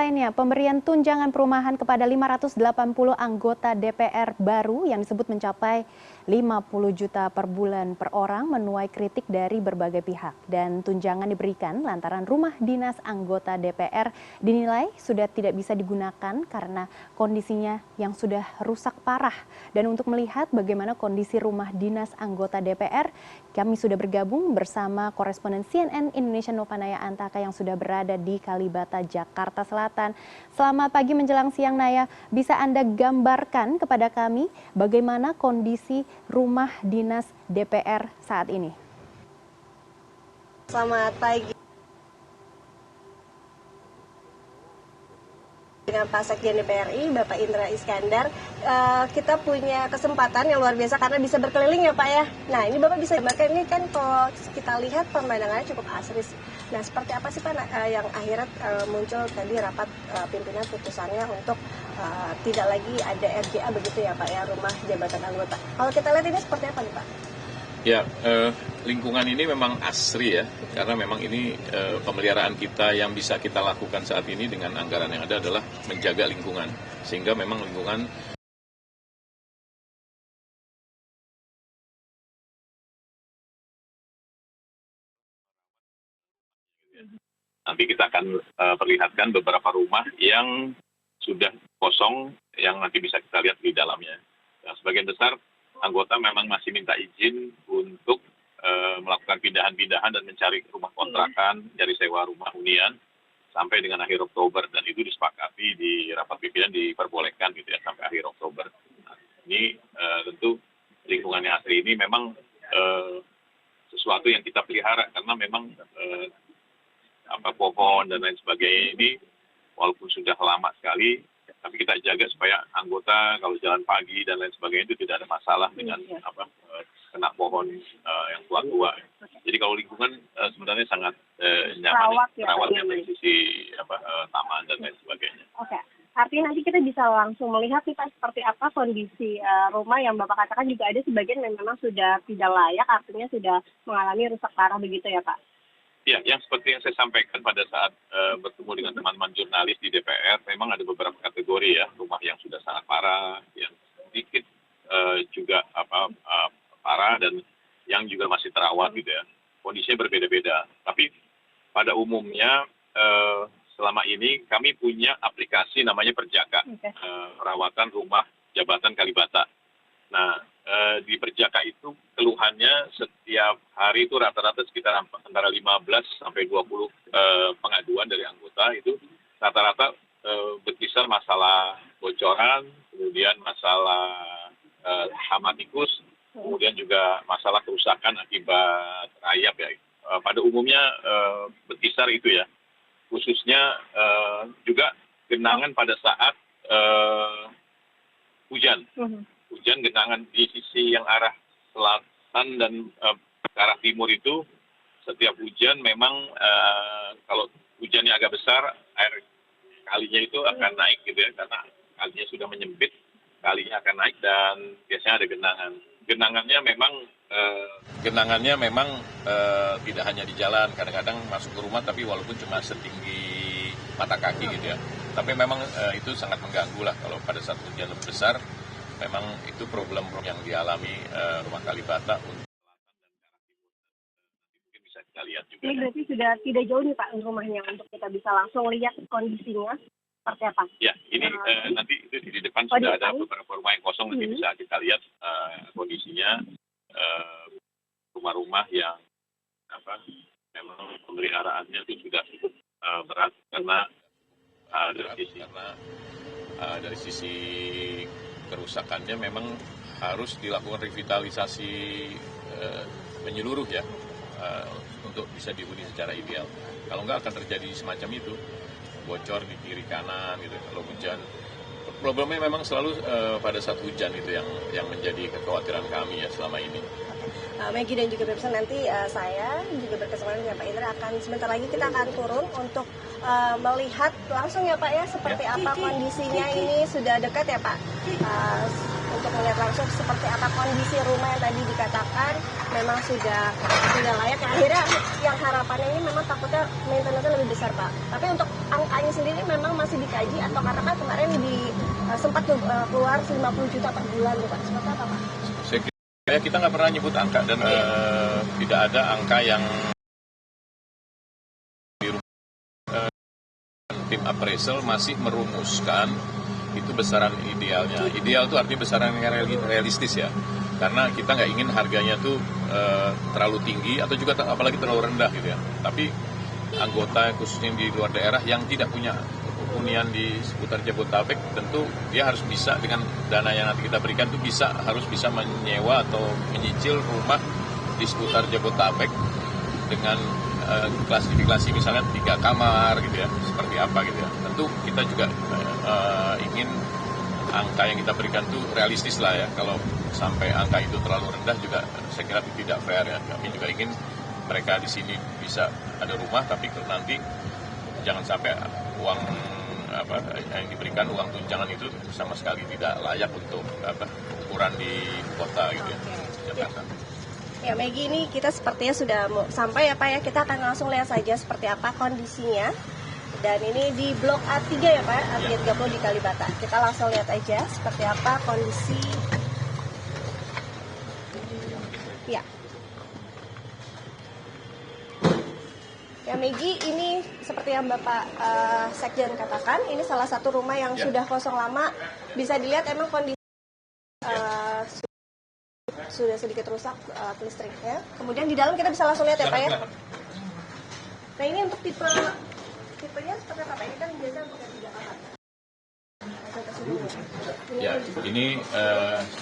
lainnya, pemberian tunjangan perumahan kepada 580 anggota DPR baru yang disebut mencapai 50 juta per bulan per orang menuai kritik dari berbagai pihak. Dan tunjangan diberikan lantaran rumah dinas anggota DPR dinilai sudah tidak bisa digunakan karena kondisinya yang sudah rusak parah. Dan untuk melihat bagaimana kondisi rumah dinas anggota DPR, kami sudah bergabung bersama koresponden CNN Indonesia Novanaya Antaka yang sudah berada di Kalibata, Jakarta Selatan. Selamat pagi menjelang siang, Naya. Bisa Anda gambarkan kepada kami bagaimana kondisi rumah dinas DPR saat ini? Selamat pagi. Dengan Pak Sekjen DPRI, Bapak Indra Iskandar, kita punya kesempatan yang luar biasa karena bisa berkeliling ya Pak ya. Nah ini Bapak bisa gambarkan, ini kan kalau kita lihat pemandangannya cukup asri. Nah seperti apa sih Pak yang akhirnya muncul tadi rapat pimpinan putusannya untuk tidak lagi ada RJA begitu ya Pak ya, rumah jabatan anggota. Kalau kita lihat ini seperti apa nih Pak? Ya, lingkungan ini memang asri ya, karena memang ini pemeliharaan kita yang bisa kita lakukan saat ini dengan anggaran yang ada adalah menjaga lingkungan. Sehingga memang lingkungan nanti kita akan perlihatkan beberapa rumah yang sudah kosong yang nanti bisa kita lihat di dalamnya. Nah, sebagian besar anggota memang masih minta izin untuk melakukan pindahan-pindahan dan mencari rumah kontrakan dari sewa rumah hunian sampai dengan akhir Oktober, dan itu disepakati di rapat pimpinan diperbolehkan gitu ya sampai akhir Oktober. Nah, ini tentu lingkungannya asri ini memang sesuatu yang kita pelihara karena memang pohon dan lain sebagainya ini walaupun sudah lama sekali, tapi kita jaga supaya anggota kalau jalan pagi dan lain sebagainya itu tidak ada masalah dengan kena pohon yang tua-tua. Jadi kalau lingkungan sebenarnya sangat nyaman, terawatnya dari sisi taman dan lain sebagainya. Oke, artinya nanti kita bisa langsung melihat nih Pak seperti apa kondisi rumah yang Bapak katakan juga ada sebagian yang memang sudah tidak layak, artinya sudah mengalami rusak parah begitu ya Pak? Ya, yang seperti yang saya sampaikan pada saat bertemu dengan teman-teman jurnalis di DPR, memang ada beberapa kategori ya, rumah yang sudah sangat parah, yang sedikit juga parah, dan yang juga masih terawat gitu ya. Kondisinya berbeda-beda. Tapi pada umumnya selama ini kami punya aplikasi namanya Perjaka, perawatan rumah jabatan Kalibata. Nah, di Perjaka itu keluhannya setiap hari itu rata-rata sekitar antara 15 sampai 20 pengaduan dari anggota, itu rata-rata berkisar masalah bocoran, kemudian masalah hama tikus, kemudian juga masalah kerusakan akibat rayap ya. Pada umumnya berkisar itu ya. Khususnya juga genangan pada saat hujan. Hujan genangan di sisi yang arah selatan dan ke arah timur itu setiap hujan memang kalau hujannya agak besar air kalinya itu akan naik gitu ya, karena kalinya sudah menyempit, kalinya akan naik dan biasanya ada genangan. Genangannya memang tidak hanya di jalan, kadang-kadang masuk ke rumah tapi walaupun cuma setinggi mata kaki gitu ya. Tapi memang itu sangat mengganggu lah kalau pada saat hujan lebih besar. Memang itu problem yang dialami rumah Kalibata untuk mungkin bisa kita lihat juga. Ini berarti sudah tidak jauh nih Pak rumahnya untuk kita bisa langsung lihat kondisinya seperti apa? Ya, ini nanti itu di depan sudah ada beberapa rumah yang kosong, nanti bisa kita lihat kondisinya rumah-rumah yang memang pemeliharaannya itu sudah cukup berat karena dari sisi kerusakannya memang harus dilakukan revitalisasi menyeluruh ya untuk bisa dihuni secara ideal. Kalau enggak akan terjadi semacam itu, bocor di kiri kanan gitu kalau hujan. Problemnya memang selalu pada saat hujan itu yang menjadi kekhawatiran kami ya selama ini. Maggie dan juga Pemirsa, nanti saya juga berkesempatan dengan Pak Indra akan sebentar lagi kita akan turun untuk melihat langsung ya Pak ya seperti apa kondisinya. Ini sudah dekat ya Pak untuk melihat langsung seperti apa kondisi rumah yang tadi dikatakan memang sudah layak. Yang akhirnya yang harapannya ini memang takutnya maintenance-nya lebih besar Pak. Tapi untuk angkanya sendiri memang masih dikaji atau karena kan kemarin sempat keluar 50 juta per bulan tuh Pak. Seperti apa Pak? Saya kira kita nggak pernah nyebut angka dan tidak ada angka yang tim appraisal masih merumuskan itu besaran idealnya. Ideal itu artinya besaran yang realistis ya. Karena kita nggak ingin harganya tuh terlalu tinggi atau juga apalagi terlalu rendah gitu ya. Tapi anggota khususnya di luar daerah yang tidak punya hunian di seputar Jabodetabek tentu dia harus bisa dengan dana yang nanti kita berikan tuh harus bisa menyewa atau menyicil rumah di seputar Jabodetabek dengan klasifikasi misalnya 3 kamar gitu ya, seperti apa gitu ya. Tentu kita juga ingin angka yang kita berikan itu realistis lah ya. Kalau sampai angka itu terlalu rendah juga saya kira tidak fair ya. Kami juga ingin mereka di sini bisa ada rumah, tapi nanti jangan sampai uang yang diberikan, uang tunjangan itu sama sekali tidak layak untuk ukuran di kota gitu ya, Jakarta. Ya Maggie, ini kita sepertinya sudah mau sampai ya Pak ya. Kita akan langsung lihat saja seperti apa kondisinya. Dan ini di Blok A3 ya Pak, A3 30 di Kalibata. Kita langsung lihat aja seperti apa kondisi. Ya. Ya Maggie, ini seperti yang Bapak Sekjen katakan, ini salah satu rumah yang sudah kosong lama. Bisa dilihat emang kondisi sudah sedikit rusak listriknya. Kemudian di dalam kita bisa langsung lihat ya Pak ya. Nah ini untuk tipenya seperti apa? Ini kan biasa untuk yang 3 kamar. Ya, ini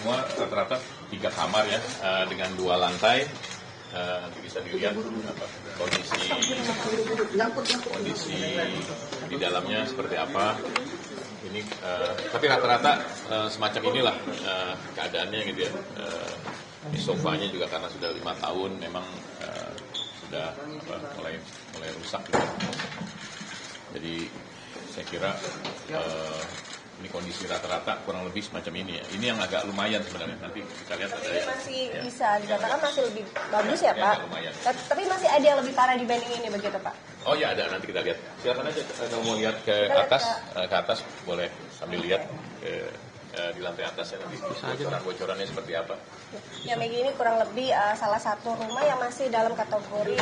semua rata-rata 3 kamar ya, dengan 2 lantai. Nanti bisa dilihat kondisi di dalamnya seperti apa. Ini tapi rata-rata semacam inilah keadaannya gitu ya. Di sofanya juga karena sudah 5 tahun memang sudah mulai rusak gitu. Jadi saya kira ini kondisi rata-rata kurang lebih semacam ini ya. Ini yang agak lumayan sebenarnya. Nanti kita lihat ada ini masih bisa dikatakan masih lebih bagus ya Pak. Lumayan. Tapi masih ada yang lebih parah dibanding ini begitu Pak. Oh ya ada, nanti kita lihat. Silakan aja kalau mau lihat ke atas boleh sambil lihat di lantai atas ya, nanti bocorannya seperti apa. Ya Maggie, ini kurang lebih salah satu rumah yang masih dalam kategori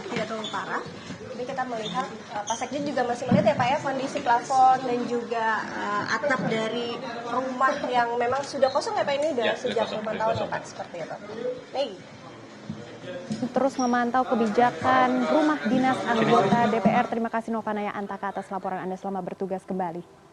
tidak terlalu parah. Ini kita melihat Pak Sekjen juga masih melihat ya Pak ya kondisi plafon dan juga atap dari rumah yang memang sudah kosong ya Pak, ini udah sejak 5 tahun ya Pak, seperti itu. Maggie. Terus memantau kebijakan rumah dinas anggota DPR. Terima kasih Novanaya Antaka atas laporan Anda, selamat bertugas kembali.